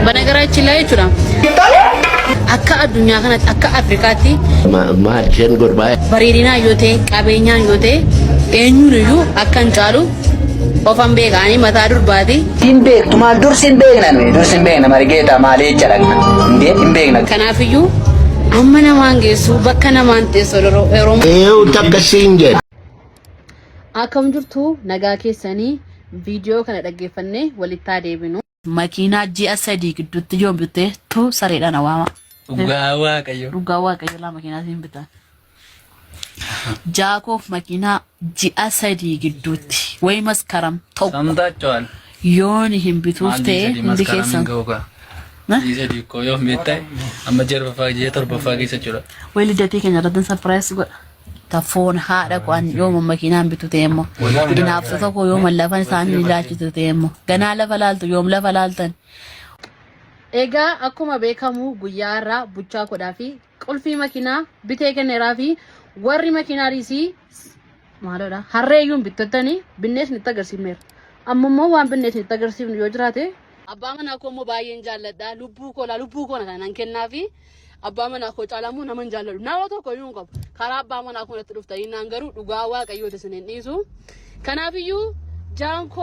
በነገራችን ላይ ቹራ አካ አዱኛ ከናት አካ አፍሪካቲ ማርጀን ጉርባይ በሬዲና ዮቴ ቀበኛ ዮቴ ኤኙ ልዩ አካን ጫሉ ኦፋን ቤጋኒ መታ ዱርባቲ ኢምቤክ ቱማል ዱርሲን ቤግና ማሪጌታ ማሌ ይጨላል እንዴ ኢምቤግና ከናፍዩ አመና ማንጌሱ በከና ማንቴ ሶሎሮ ኤሮም ኤው ተከሲንጀ አከም ጅርቱ ነጋ ኬሰኒ ቪዲዮ ከነ ደገፈኔ ወሊታ ዴቢኑ መኪና ጂአ ሰዲ ግዱት ጆምብቴ ቱ ሰሬዳና ዋማ ሩጋዋ ቀዮ ላ መኪና ሲምብታ ጃኮፍ መኪና ጂአ ሰዲ ግዱት ወይ መስከረም ተው ሰምታቸዋል ዮን ይህም ቢቱፍቴ እንዲከሰን ይሰዲ እኮ ዮ ሜታይ አመጀር በፋጊ የተር በፋጊ ሰጭራ ወይ ልደቴ ከነረደን ሰርፕራይዝ ጎ ታፎን ሃዳ ቋን ዮም መኪናን ቢቱቴሞ ግናፍቶ ኮ ዮም ለፈን ሳኒ ላችቱቴሞ ገና ለፈላልቱ ዮም ለፈላልተን ኤጋ አኩማ ቤካሙ ጉያራ ቡቻ ኮዳፊ ቁልፊ መኪና ቢቴ ከነራፊ ወሪ መኪና ሪሲ ማለዳ ሀሬዩን ቢተተኒ ብኔስ ንተገርሲሜር አመሞ ዋን ብኔስ ንተገርሲም ዮጅራቴ አባመና ኮሞ ባየን ጃለዳ ሉቡ ኮና ካናን ከናፊ አባመና ኮ ጫላሙ ነመን ጃለሉ ናወቶ ኮዩን ቆብ ካራ አባመና ኮ ለትዱፍታ ይናንገሩ ዱጋዋ ቀዮ ተስነን ዲሱ ከናፊዩ ጃንኮ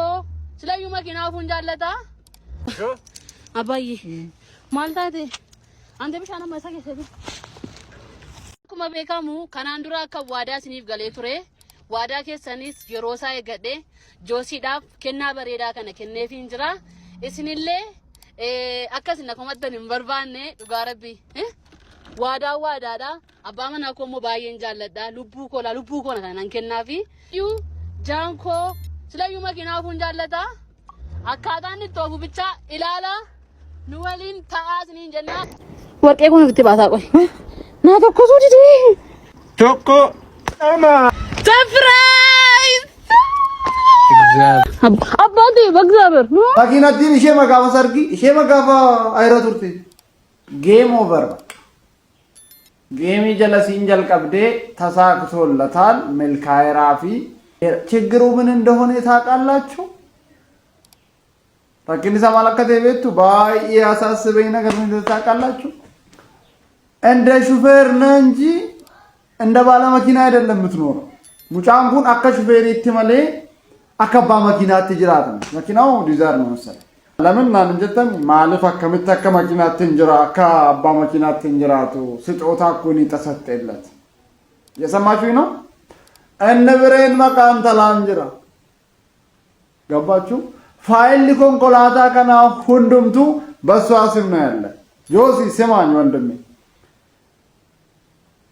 ስለዩ መኪና ፉን ጃለታ አባይ ማልታቴ አንተ ብቻና ማሳከ ሰዱ ኩማ ቤካሙ ካናንዱራ ከዋዳ ሲኒፍ ገሌ ቱሬ ዋዳ ከሰኒስ የሮሳ የገዴ ጆሲዳፍ ከና በሬዳ ከነ ከነፊን ጅራ እስኒሌ አከስና ኮመተን እንበርባኔ ዱጋረቢ ዋዳዳ አባመና ኮሞ ባየን ጃለዳ ሉቡ ኮና ካናን ከናፊ ዩ ጃንኮ ስለዩ መኪና ፉን ጃለታ አካዳን ተወቡ ብቻ ኢላላ ኑወሊን ታአዝኒን ጀና ወርቄ ኮን ብትባታ ቆይ ና ተኮሱ ዲዲ ቶኮ አማ ሰርፕራይዝ አባቴ በእግዚአብሔር ማኪናቲን እሺ መጋፋ ሰርጊ እሺ መጋፋ አይረቱርቴ ጌም ኦቨር ጌም ጀለሲን ጀልቀብዴ ተሳክቶለታል መልካይራፊ ችግሩ ምን እንደሆነ ታውቃላችሁ ታኪኒ ሰማለከተ ቤቱ ባይ ያሳስበኝ ነገር ምን ታውቃላችሁ እንደ ሹፌር ነው እንጂ እንደ ባለ መኪና አይደለም የምትኖረው ሙጫንኩን አከ ሹፌር ይትመለ አከባ መኪና ትጅራት ነው መኪናው ዲዛይን ነው መሰለኝ ለምን ማን እንጀተም ማለፍ አከመተከ መኪና ትንጅራ አከባ መኪና ትንጅራቱ ስጦታ ኮኒ ተሰጠለት የሰማችሁ ነው እነብሬን መቃን ተላንጅራ ገባችሁ ፋይል ኮንኮላታ ከና ሁንዱምቱ በሷ ስም ነው ያለ ጆሲ ሰማኝ ወንድሜ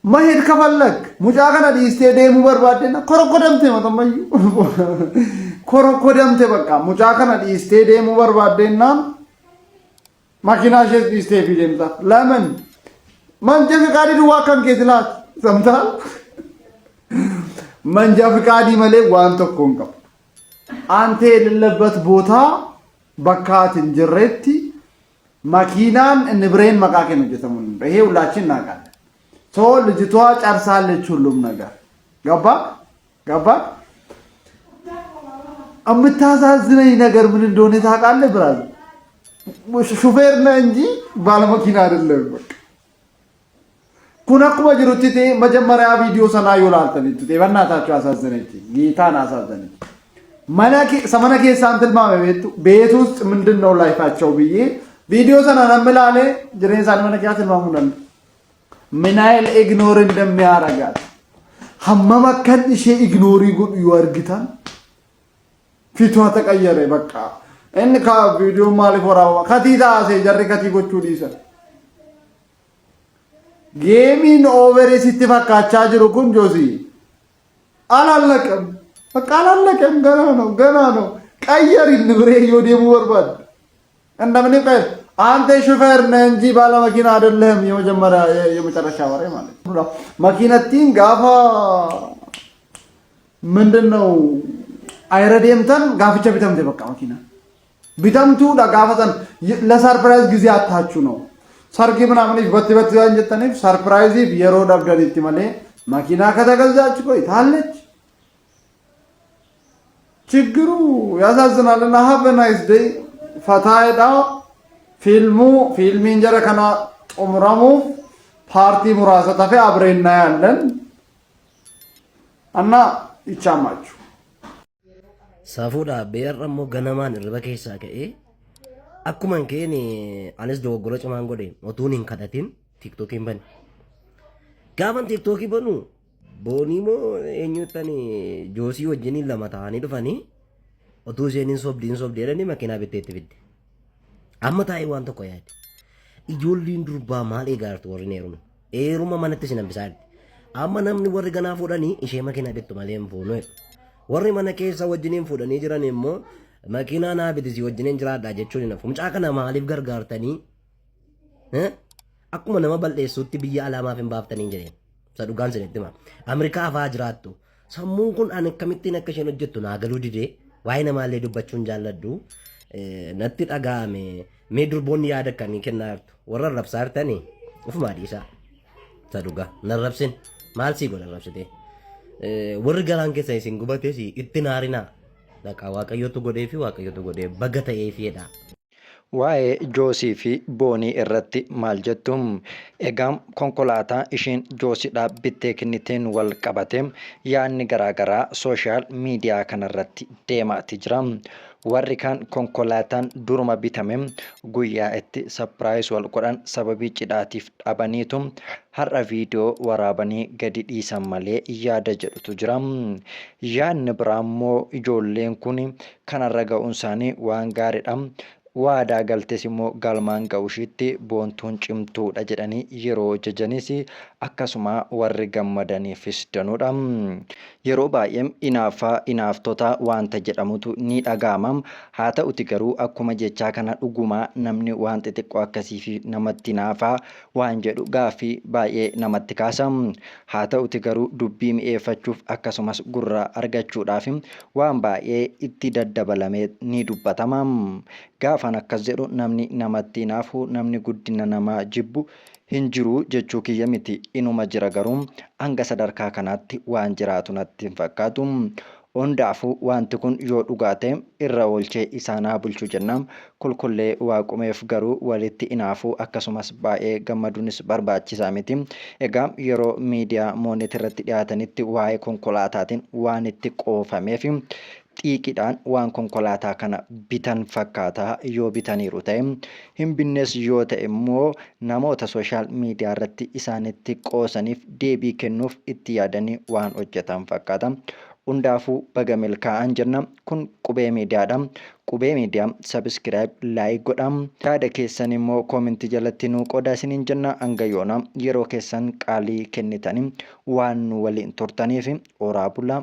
መሄድ ከፈለክ ሙጫ ከና ዲስቴዲየሙ በርባደና ኮረኮደምቴ መተማዩ ኮረኮደምቴ በቃ ሙጫ ከና ዲስቴዲየሙ በርባደና ማኪና ሸት ዲስቴዲየም ዛ ለምን መንጃ ፍቃድ ድዋከን ከትላት ሰምታል መንጃ ፍቃድ መሌ ዋንቶ ኮንቀ አንተ የሌለበት ቦታ በካት እንጀረቲ ማኪናን እንብሬን መቃከ ነው ጀተሙን ይሄ ሁላችን እናውቃለን ሶ ልጅቷ ጨርሳለች ሁሉም ነገር ገባ አምታዛዝነኝ ነገር ምን እንደሆነ ታውቃለህ ብራዝ ሹፌር ነህ እንጂ ባለ መኪና አይደለም ኩናኩ በጅሩቲ መጀመሪያ ቪዲዮ ሰናዩ ላልተልት በእናታችሁ አሳዘነች ጌታን አሳዘነች ማናኪ ሰመናኪ ሳንትል ማመቤቱ ቤት ውስጥ ምንድነው ላይፋቸው ብዬ ቪዲዮ ሰናናምላለ ጅሬንሳን ማናኪያት ማሙነን ምናይል ኢግኖር እንደሚያረጋት ሐመመከን እሺ ኢግኖሪ ጉድ ይወርግታን ፊቷ ተቀየረ በቃ እንካ ቪዲዮ ማሊፎራው ከቲታ ጀሪ ከቲጎቹ ዲሰ ጌሚን ኦቨር ሲትፈካቻ ጅሩ ኩን ጆሲ አላለቀም በቃ አላለቀም ገና ነው ቀየር ንብሬ ዮዴሙ ወርባድ እንደምን ይቀር አንተ ሹፌር ነህ እንጂ ባለ መኪና አይደለም የመጀመሪያ የመጨረሻ ወሬ ማለት ነው መኪናቲን ጋፋ ምንድነው አይረዴምተን ጋፍቻ ቢተምተ በቃ መኪና ቢተምቱ ዳጋፈተን ለሰርፕራይዝ ጊዜ አታችሁ ነው ሰርግ ምናምን በትበት ያንጀተነ ሰርፕራይዝ የሮድ አብዳሪቲ ማለ መኪና ከተገዛች ቆይ ታለች ችግሩ ያሳዝናልና have a nice day ፈታይዳ fiilmiin jara kana xumuramuuf paartii muraasa tafe abreen እናያለን እና ይቻማችሁ Safuudha beerra immoo ganamaan irriba keessaa ka'ee akkuman keen anis dogoggora cimaan godhe otuun hin kadhatin tiktookiin bane. Gaafan tiktookii banu boonii moo eenyuuttani joosii wajjiniin lama ta'anii dhufanii otuu isheen sobdii jedhanii makiinaa bitteetti fidde. Amma taa'ee waan tokko yaade. Ijoolleen durbaa maal eegaartu warri heeruma. Heeruma manatti isin hambisaadde. Amma namni warri ganaa fuudhanii ishee makiinaa bittu malee hin fuunu jedhu. Warri mana keessa wajjiniin fuudhanii jiran immoo makiinaa naa bitisii wajjiniin jiraadhaa jechuun hin hafu. Mucaa kana maaliif gargaartanii? Akkuma nama balleessuutti biyya alaamaaf hin baaftanii jedheen. Isa dhugaan sinitti hima. Ameerikaa fa'aa jiraattu. Sammuun kun ani akkamittiin akka isheen hojjettu naa galuu didee waa'ee namaallee dubbachuun jaalladhu. Natti dhaga'ame mee durboonni yaada akkanii kennaa jirtu. Warra rabsaa jirtanii ofumaa dhiisaa. Isa dhugaa nan rabsin maal sii godhan rabsitee. Warri garaan keessa isin gubates itti naarinaa. Dhaqaa waaqayyotu godhee fi waaqayyotu godhee baga ta'ee fiidha. Waa'ee Joosii fi Boonii irratti maal jettum? Egaa konkolaataa ishiin Joosiidhaaf bittee kenniteen wal qabate yaadni garaagaraa sooshaal miidiyaa kanarratti deemaati jira. Warri kaan konkolaataan duruma bitame guyyaa itti sapiraayis wal godhan sababii cidhaatiif dhabaniitu har'a viidiyoo waraabanii gadi dhiisan malee yaada jedhutu jira. Yaadni biraa immoo ijoolleen kun kanarra ga'uun isaanii waan gaariidha. Waadaa galtes immoo galmaan ga'ushiitti boontuun cimtuudha jedhanii yeroo jajanis akkasuma warri gammadaniifis danuudha. Yeroo baay'ee inaaftota wanta jedhamutu ni dhaga'ama. Haa ta'uti garuu akkuma jechaa kana dhugumaa namni waan xixiqqoo akkasii fi namatti naafaa waan jedhu gaaffii baay'ee namatti kaasa. Haa ta'uti garuu dubbii mi'eeffachuuf akkasumas gurra argachuudhaaf waan baay'ee itti daddabalamee ni dubbatama. Gaafan akkas jedhu namni namatti naafu namni guddina namaa jibbu hin jiru jechuu kiyya miti inuma jira garuu hanga sadarkaa kanaatti waan jiraatu natti hin fakkaatu. Hundaafuu wanti kun yoo dhugaa ta'e irra oolchee isaanaa bulchuu jennaan kulkullee waaqumeef garuu walitti inaafuu akkasumas baay'ee gammaduunis barbaachisaa miti. Egaa yeroo miidiyaa moonet irratti dhiyaatanitti waa'ee konkolaataatiin waan itti qoofameef xiiqiidhaan waan konkolaataa kana bitan fakkaataa yoo bitaniiru ta'e hin binnes yoo ta'e immoo namoota sooshaal miidiyaa irratti isaanitti qoosaniif deebii kennuuf itti yaadanii waan hojjetan fakkaata. Hundaafuu baga milkaa'an jenna. Kun qubee miidiyaadha. Qubee miidiyaa sabiskiraayib laayik godha. Yaada keessan immoo koomentii jalatti nuu qodaa isiniin jenna. Hanga yoona yeroo keessan qaalii kennitanii waan nu waliin turtaniif oraa bulaa.